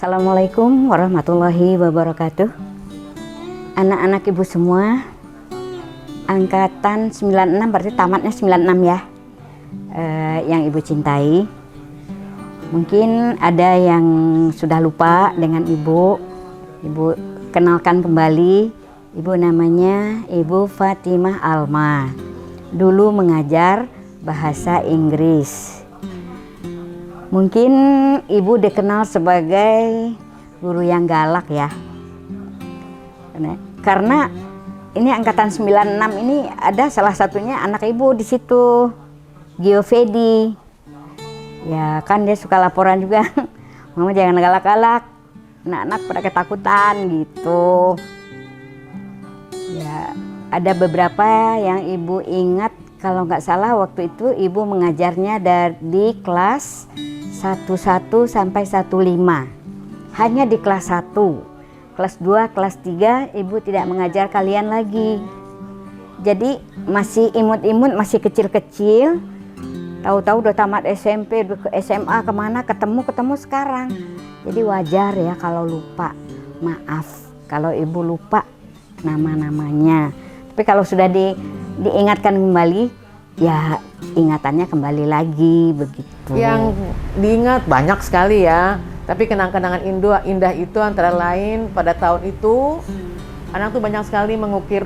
Assalamualaikum warahmatullahi wabarakatuh. Anak-anak ibu semua, angkatan 96 berarti tamatnya 96 ya, yang ibu cintai. Mungkin ada yang sudah lupa dengan ibu. Ibu kenalkan kembali, ibu namanya Ibu Fatimah Alma. Dulu mengajar bahasa Inggris. Mungkin ibu dikenal sebagai guru yang galak ya. Karena ini angkatan 96 ini ada salah satunya anak ibu di situ, Gio Fedi. Ya kan dia suka laporan juga, mama jangan galak-galak, anak-anak pada ketakutan gitu. Ya ada beberapa yang ibu ingat, kalau nggak salah waktu itu ibu mengajarnya dari kelas 11 sampai 15. Hanya di kelas 1. Kelas 2, kelas 3 ibu tidak mengajar kalian lagi. Jadi masih imut-imut, masih kecil-kecil. Tahu-tahu udah tamat SMP, udah ke SMA, kemana ketemu sekarang. Jadi wajar ya kalau lupa. Maaf kalau ibu lupa nama-namanya. Tapi kalau sudah diingatkan kembali, ya ingatannya kembali lagi begitu. Yang diingat banyak sekali ya. Tapi kenang-kenangan indah itu antara lain pada tahun itu anak tuh banyak sekali mengukir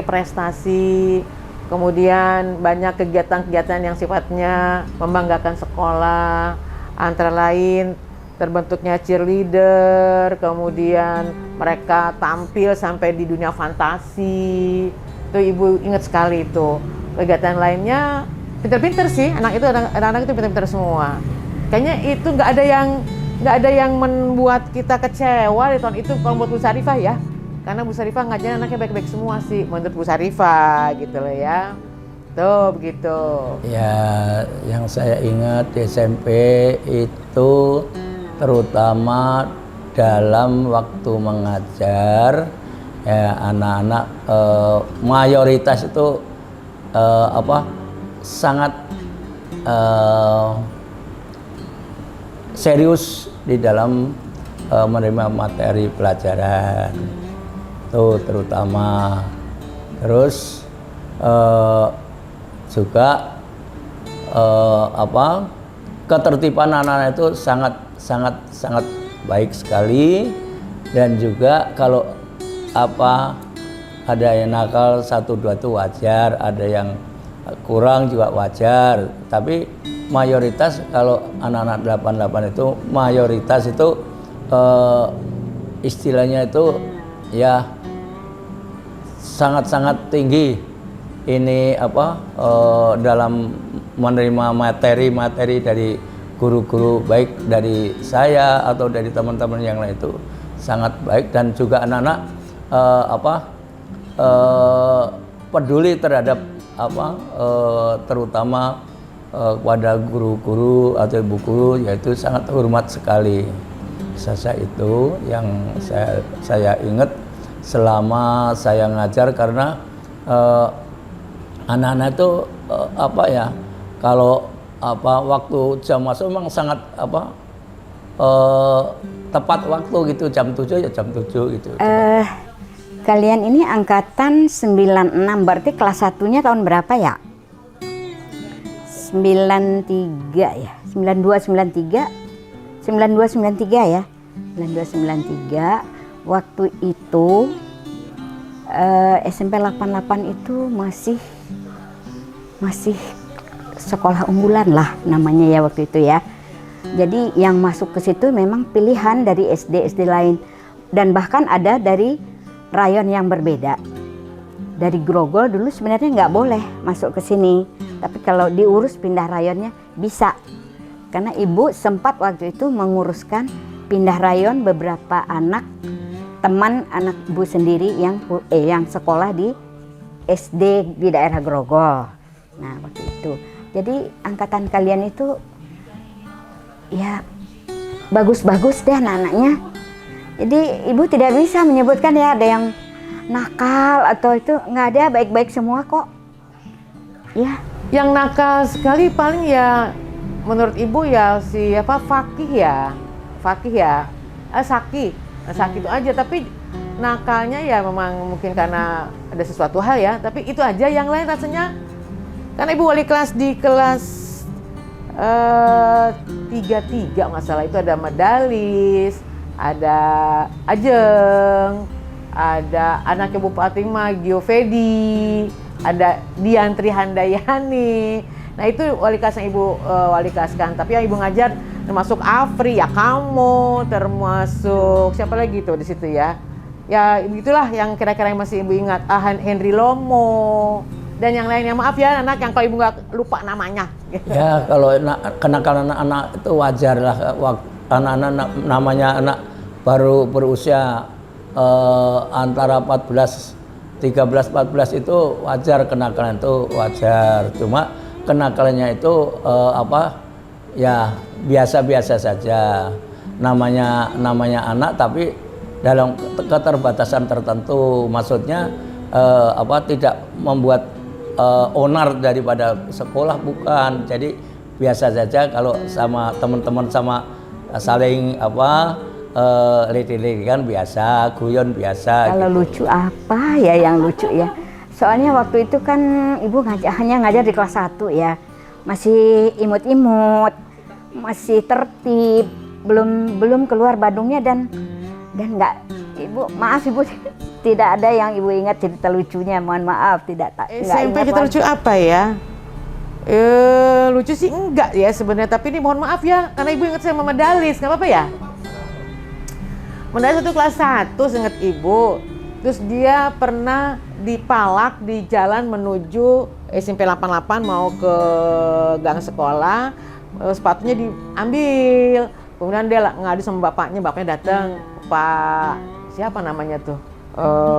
prestasi. Kemudian banyak kegiatan-kegiatan yang sifatnya membanggakan sekolah. Antara lain terbentuknya cheerleader, kemudian mereka tampil sampai di dunia fantasi. Itu ibu ingat sekali itu. Kegiatan lainnya pinter-pinter sih, anak-anak itu pinter-pinter semua. Kayaknya itu nggak ada yang membuat kita kecewa di tahun itu kalau buat Bu Sarifah ya. Karena Bu Sarifah ngajarin anaknya baik-baik semua sih menurut Bu Sarifah gitu loh ya. Tuh begitu. Ya, yang saya ingat di SMP itu terutama dalam waktu mengajar ya, anak-anak mayoritas itu sangat serius di dalam menerima materi pelajaran itu terutama. Terus juga ketertiban anak-anak itu sangat baik sekali. Dan juga kalau ada yang nakal 1-2 itu wajar, ada yang kurang juga wajar. Tapi mayoritas kalau anak-anak 88 itu mayoritas itu istilahnya itu ya sangat-sangat tinggi ini dalam menerima materi dari guru-guru, baik dari saya atau dari teman-teman yang lain itu sangat baik. Dan juga anak-anak peduli terhadap terutama kepada guru-guru atau ibu guru, yaitu sangat hormat sekali. Saya itu yang saya ingat selama saya ngajar, karena anak-anak itu kalau waktu jam masuk memang sangat tepat waktu gitu, jam 7 ya jam 7 gitu. Kalian ini angkatan 96, berarti kelas 1-nya tahun berapa ya? 93 ya? 92, 93 ya? 92, 93. Waktu itu SMP 88 itu masih sekolah unggulan lah namanya ya waktu itu ya. Jadi yang masuk ke situ memang pilihan dari SD lain, dan bahkan ada dari rayon yang berbeda. Dari Grogol dulu sebenarnya nggak boleh masuk ke sini, tapi kalau diurus pindah rayonnya bisa. Karena ibu sempat waktu itu menguruskan pindah rayon beberapa teman anak ibu sendiri yang sekolah di SD di daerah Grogol. Nah waktu itu, jadi angkatan kalian itu ya bagus-bagus deh anak-anaknya. Jadi ibu tidak bisa menyebutkan ya ada yang nakal atau itu, nggak ada, baik-baik semua kok. Ya. Yang nakal sekali paling ya menurut ibu ya Fakih ya. Saki itu aja, tapi nakalnya ya memang mungkin karena ada sesuatu hal ya, tapi itu aja. Yang lain rasanya, karena ibu wali kelas di kelas 33 nggak salah, itu ada Medalis, ada Ajeng, ada anaknya Bupati Magio Fedi, ada Diantri Handayani. Nah itu wali kelas yang ibu wali kelaskan. Tapi yang ibu ngajar termasuk Afri, ya kamu, termasuk siapa lagi tuh di situ ya? Ya itulah yang kira-kira yang masih ibu ingat. Henry Lomo dan yang lainnya. Maaf ya anak yang kalau ibu nggak lupa namanya. Ya kalau kenakalan anak-anak itu wajar lah. Anak-anak namanya anak baru berusia antara 13-14 itu wajar, kenakalan itu wajar. Cuma kenakalannya itu ya biasa-biasa saja. Namanya anak, tapi dalam keterbatasan tertentu. Maksudnya tidak membuat onar daripada sekolah, bukan. Jadi biasa saja kalau sama teman-teman, sama saling lidi-lidikan biasa, guyon biasa. Kalau gitu. lucu apa ya yang lucu ya? Soalnya waktu itu kan ibu hanya ngajar di kelas 1 ya. Masih imut-imut, masih tertib, belum keluar Badungnya dan nggak, ibu maaf ibu tidak ada yang ibu ingat cerita lucunya, mohon maaf tidak. SMP cerita lucu apa ya? Lucu sih enggak ya sebenarnya, tapi ini mohon maaf ya karena ibu ingat saya sama Medalis, nggak apa-apa ya? Medalis itu kelas 1 ingat ibu. Terus dia pernah dipalak di jalan menuju SMP 88 mau ke gang sekolah, sepatunya diambil. Kemudian dia ngadu sama bapaknya datang, Pak siapa namanya tuh,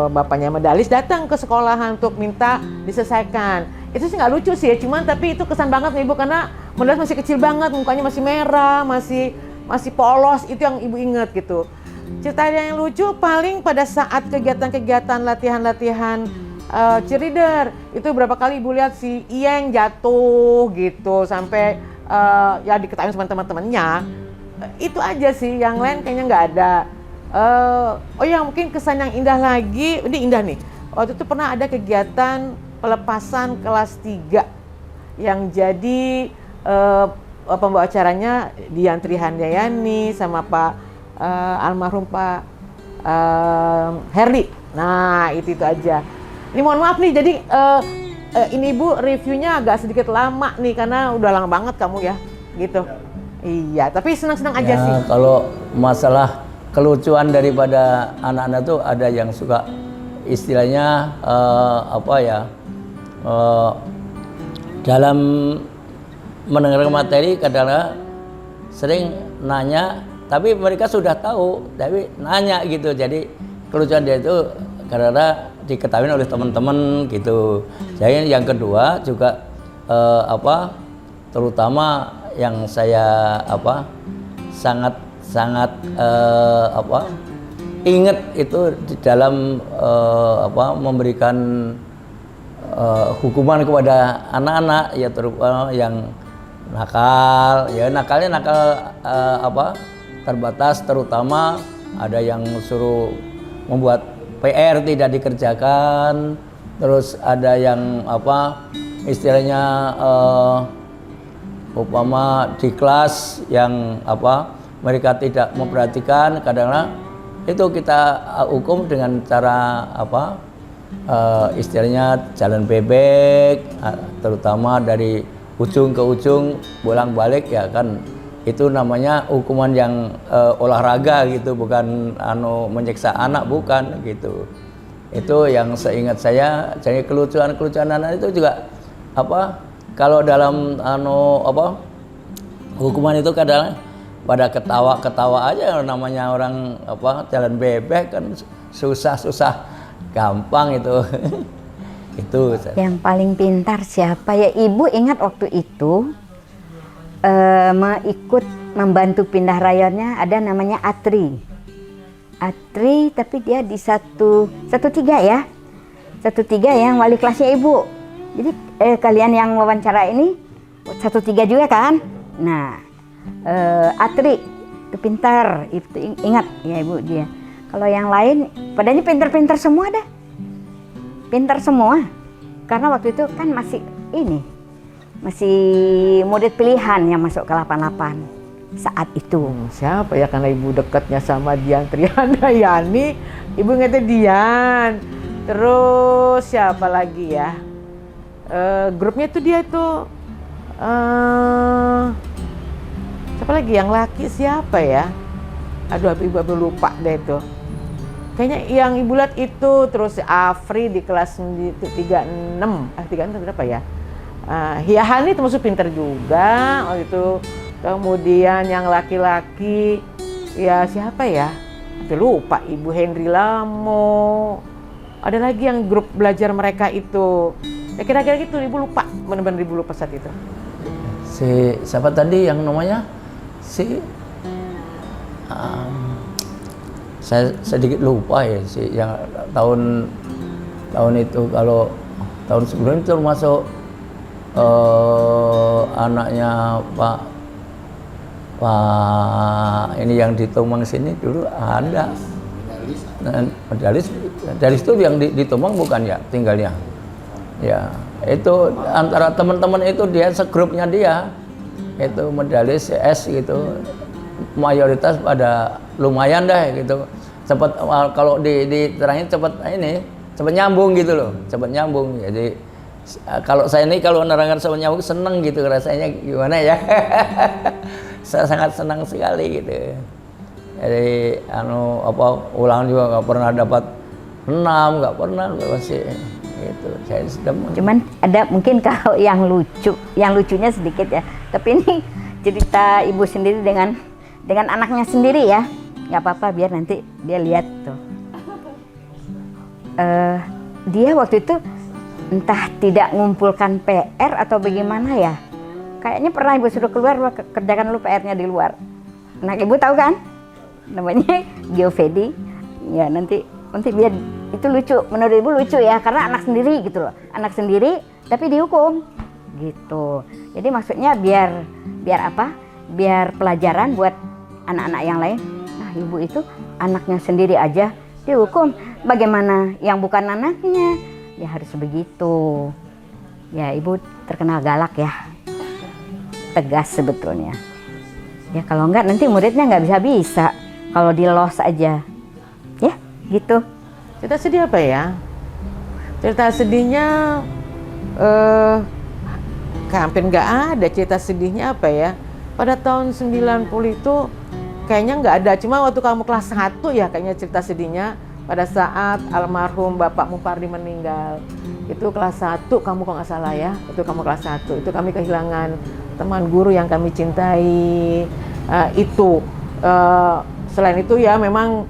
bapaknya Medalis datang ke sekolahan untuk minta diselesaikan. Itu sih nggak lucu sih ya, cuman tapi itu kesan banget nih ibu karena Medalis masih kecil banget, mukanya masih merah, masih polos, itu yang ibu inget gitu. Cerita yang lucu paling pada saat kegiatan-kegiatan latihan cheerleader, itu berapa kali ibu lihat si Iyeng jatuh gitu sampai ya diketahui sama teman-temannya. Itu aja sih, yang lain kayaknya nggak ada. Oh ya mungkin kesan yang indah lagi, ini indah nih. Waktu itu pernah ada kegiatan pelepasan kelas 3 yang jadi pembawa acaranya Diantri Handayani sama Pak almarhum Pak Herdi. Nah itu aja. Ini mohon maaf nih, jadi ini ibu reviewnya agak sedikit lama nih karena udah lama banget kamu ya gitu. Iya, tapi senang-senang aja sih. Kalau masalah kelucuan daripada anak-anak tuh ada yang suka istilahnya dalam mendengar materi kadang-kadang sering nanya, tapi mereka sudah tahu, tapi nanya gitu. Jadi kelucuan dia itu karena diketahui oleh teman-teman gitu. Jadi yang kedua juga terutama yang saya sangat ingat itu di dalam memberikan hukuman kepada anak-anak ya, terutama yang nakal ya, nakalnya terbatas, terutama ada yang suruh membuat PR tidak dikerjakan, terus ada yang istilahnya umpama di kelas yang mereka tidak memperhatikan, kadang-kadang itu kita hukum dengan cara istilahnya jalan bebek, terutama dari ujung ke ujung bolak-balik ya kan, itu namanya hukuman yang olahraga gitu, bukan menyiksa anak, bukan gitu. Itu yang seingat saya. Jadi kelucuan anak itu juga kalau dalam hukuman itu kadang pada ketawa aja, namanya orang jalan bebek kan susah gampang itu. Itu yang paling pintar siapa ya? Ibu ingat waktu itu ikut membantu pindah rayonnya ada namanya Atri, tapi dia di 13 ya, 13 yang wali kelasnya ibu. Jadi kalian yang wawancara ini 13 juga kan? Nah Atri itu pintar, itu ingat ya ibu dia. Kalau yang lain padanya pintar-pintar semua dah, pintar semua. Karena waktu itu kan masih murid pilihan yang masuk ke 88 saat itu. Siapa ya, karena ibu dekatnya sama Dian Trihandayani, ibu ingetnya Dian. Terus siapa lagi ya? Grupnya itu dia itu siapa lagi yang laki siapa ya? Aduh, ibu lupa deh itu. Kayaknya yang ibu lihat itu, terus Afri di kelas 36 berapa ya? Hiahani termasuk pintar juga waktu itu. Kemudian yang laki-laki ya siapa ya? Lupa, Ibu Henry Lamo. Ada lagi yang grup belajar mereka itu. Ya kira-kira gitu, ibu lupa, benar-benar ibu lupa saat itu. Si siapa tadi yang namanya? Saya sedikit lupa ya, si yang tahun itu. Kalau tahun sebelumnya itu termasuk anaknya Pak ini yang di Tomang sini dulu ada. Medalis itu yang di Tomang bukan ya tinggalnya? Ya, itu antara teman-teman itu dia segrupnya dia itu Medalis CS gitu, mayoritas pada lumayan deh gitu, cepat kalau diterangin cepat nyambung gitu loh, cepat nyambung. Jadi kalau saya ini kalau menerangkan cepat nyambung seneng gitu rasanya, gimana ya. Saya sangat senang sekali gitu. Jadi ulangan juga nggak pernah dapat 6, nggak pernah masih gitu. Saya sudah cuman ada mungkin kalau yang lucunya sedikit ya, tapi ini cerita ibu sendiri dengan anaknya sendiri ya, nggak apa-apa biar nanti dia lihat tuh. Dia waktu itu entah tidak mengumpulkan PR atau bagaimana ya, kayaknya pernah ibu suruh keluar, kerjakan dulu PR-nya di luar. Anak ibu tahu kan, namanya Geofedi ya, nanti biar itu lucu, menurut ibu lucu ya, karena anak sendiri gitu loh, anak sendiri tapi dihukum gitu. Jadi maksudnya biar apa, biar pelajaran buat anak-anak yang lain. Nah ibu itu anaknya sendiri aja dihukum, bagaimana yang bukan anaknya? Ya harus begitu ya, ibu terkenal galak ya, tegas sebetulnya ya. Kalau enggak nanti muridnya nggak bisa kalau di los aja ya gitu. Cerita sedih apa ya? Cerita sedihnya hampir nggak ada. Cerita sedihnya apa ya? Pada tahun 90 itu kayaknya nggak ada. Cuma waktu kamu kelas 1 ya kayaknya cerita sedihnya. Pada saat almarhum Bapak Mupardi meninggal. Itu kelas 1 kamu kalau nggak salah ya. Itu kamu kelas 1. Itu kami kehilangan teman guru yang kami cintai. Selain itu ya memang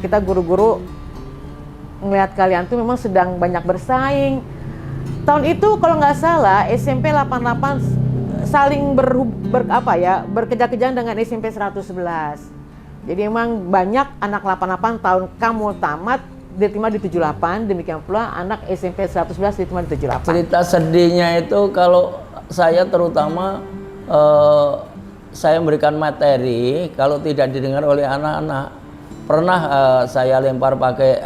kita guru-guru melihat kalian tuh memang sedang banyak bersaing. Tahun itu kalau nggak salah SMP 88 saling berkejar-kejaran dengan SMP 111. Jadi memang banyak anak 88 tahun kamu tamat diterima di 78, demikian pula anak SMP 111 diterima di 78. Cerita sedihnya itu kalau saya terutama saya memberikan materi kalau tidak didengar oleh anak-anak. Pernah saya lempar pakai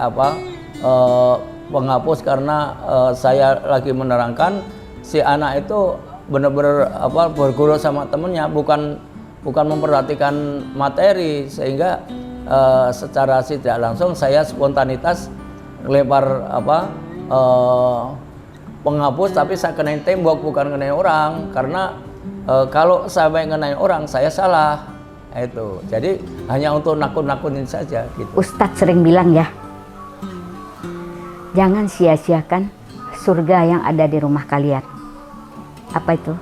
penghapus karena saya lagi menerangkan, si anak itu benar-benar berguru sama temennya, bukan memperhatikan materi, sehingga secara tidak langsung saya spontanitas lempar penghapus, tapi saya kenain tembok bukan kenain orang, karena kalau sampai kenain orang saya salah. Itu jadi hanya untuk nakut-nakutin saja gitu. Ustadz sering bilang ya, jangan sia-siakan surga yang ada di rumah kalian. Apa itu?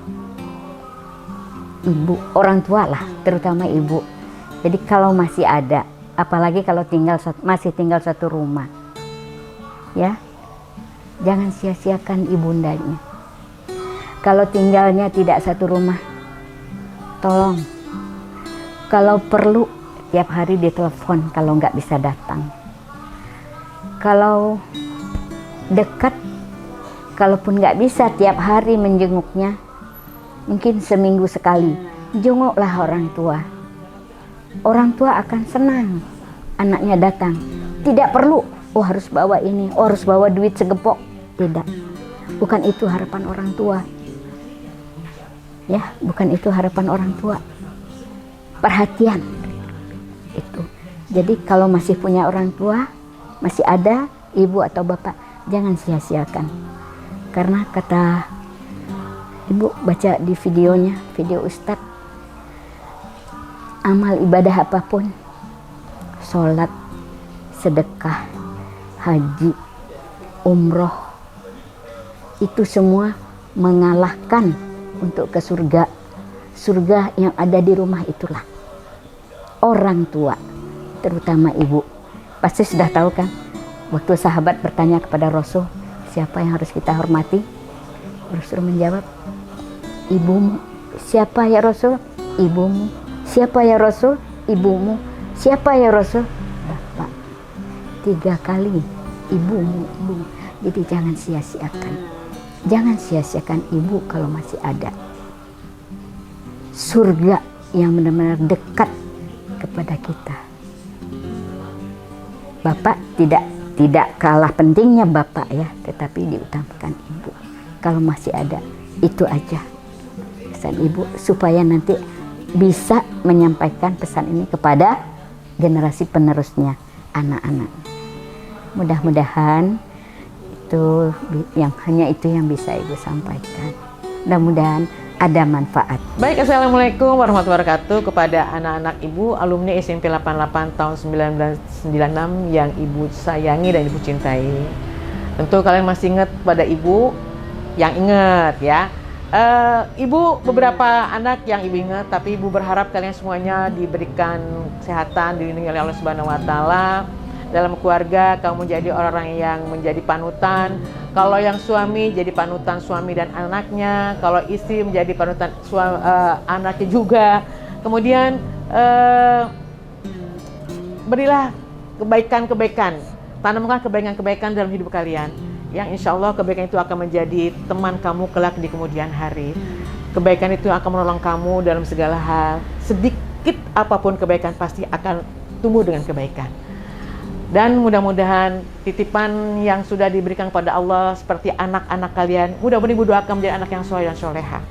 Ibu, orang tua lah, terutama ibu. Jadi kalau masih ada, apalagi kalau masih tinggal satu rumah, ya, jangan sia-siakan ibundanya. Kalau tinggalnya tidak satu rumah, tolong, kalau perlu tiap hari ditelepon kalau nggak bisa datang. Kalau dekat, kalaupun nggak bisa tiap hari menjenguknya, mungkin seminggu sekali, jenguklah orang tua. orang tua akan senang anaknya datang. Tidak perlu, oh harus bawa ini, oh harus bawa duit segepok. Tidak, bukan itu harapan orang tua. Ya, bukan itu harapan orang tua. Perhatian itu. Jadi kalau masih punya orang tua, masih ada ibu atau bapak, jangan sia-siakan. Karena kata ibu baca di videonya, video Ustadz, amal ibadah apapun, sholat, sedekah, haji, umroh, itu semua mengalahkan untuk ke surga. Surga yang ada di rumah itulah orang tua, terutama ibu. Pasti sudah tahu kan, waktu sahabat bertanya kepada Rasul, siapa yang harus kita hormati? Rasul menjawab, ibumu. Siapa ya Rasul? Ibumu. Siapa ya Rasul? Ibumu. Siapa ya Rasul? Bapak. 3 kali ibumu, ibumu. Jadi jangan sia-siakan. Jangan sia-siakan ibu kalau masih ada. Surga yang benar-benar dekat kepada kita. Bapak tidak kalah pentingnya bapak ya, tetapi diutamakan ibu. Kalau masih ada, itu aja pesan ibu, supaya nanti bisa menyampaikan pesan ini kepada generasi penerusnya, anak-anak. Mudah-mudahan itu hanya itu yang bisa ibu sampaikan. Mudah-mudahan ada manfaat. Baik, assalamualaikum warahmatullahi wabarakatuh kepada anak-anak ibu alumni SMP 88 tahun 1996 yang ibu sayangi dan ibu cintai. Tentu kalian masih ingat pada ibu yang ingat ya. Ibu beberapa anak yang ibu ingat, tapi ibu berharap kalian semuanya diberikan kesehatan, dilindungi oleh Allah Subhanahu wa taala. Dalam keluarga kamu menjadi orang yang menjadi panutan. Kalau yang suami jadi panutan suami dan anaknya, kalau istri menjadi panutan anaknya juga. Kemudian berilah kebaikan-kebaikan, tanamkan kebaikan-kebaikan dalam hidup kalian, yang insya Allah kebaikan itu akan menjadi teman kamu kelak di kemudian hari. Kebaikan itu akan menolong kamu dalam segala hal. Sedikit apapun kebaikan pasti akan tumbuh dengan kebaikan. Dan mudah-mudahan titipan yang sudah diberikan kepada Allah seperti anak-anak kalian, mudah-mudahan ibu doakan menjadi anak yang soleh dan soleha.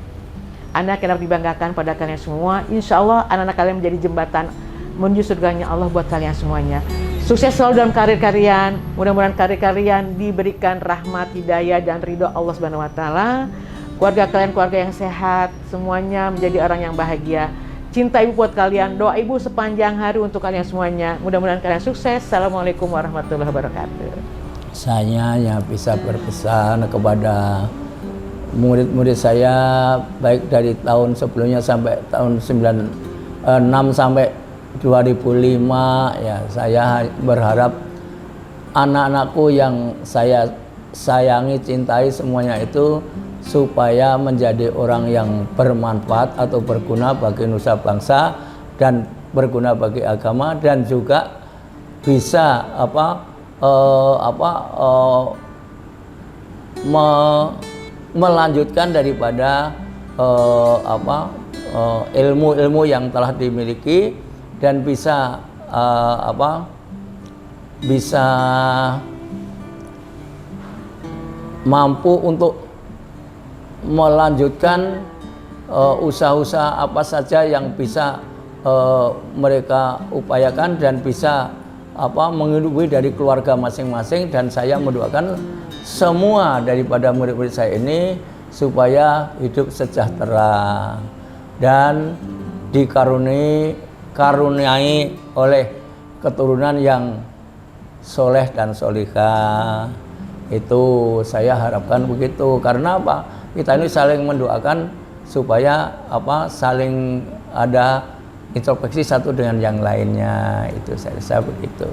Anak yang dapat dibanggakan pada kalian semua. Insya Allah anak-anak kalian menjadi jembatan menuju surganya Allah buat kalian semuanya. Sukses selalu dalam karir kalian. Mudah-mudahan karir kalian diberikan rahmat, hidayah, dan ridho Allah Subhanahu wa taala. Keluarga kalian keluarga yang sehat, semuanya menjadi orang yang bahagia. Cinta ibu buat kalian, doa ibu sepanjang hari untuk kalian semuanya. Mudah-mudahan kalian sukses. Assalamualaikum warahmatullahi wabarakatuh. Saya hanya bisa berpesan kepada murid-murid saya, baik dari tahun sebelumnya sampai tahun 96 sampai 2005 ya, saya berharap anak-anakku yang saya sayangi, cintai semuanya itu supaya menjadi orang yang bermanfaat atau berguna bagi nusa bangsa dan berguna bagi agama, dan juga bisa melanjutkan daripada ilmu-ilmu yang telah dimiliki, dan bisa bisa mampu untuk melanjutkan usaha-usaha apa saja yang bisa mereka upayakan, dan bisa menghidupi dari keluarga masing-masing. Dan saya mendoakan semua daripada murid-murid saya ini supaya hidup sejahtera dan dikaruniai oleh keturunan yang soleh dan solihah. Itu saya harapkan begitu. Karena apa? Kita ini saling mendoakan supaya saling ada introspeksi satu dengan yang lainnya. Itu saya rasa begitu.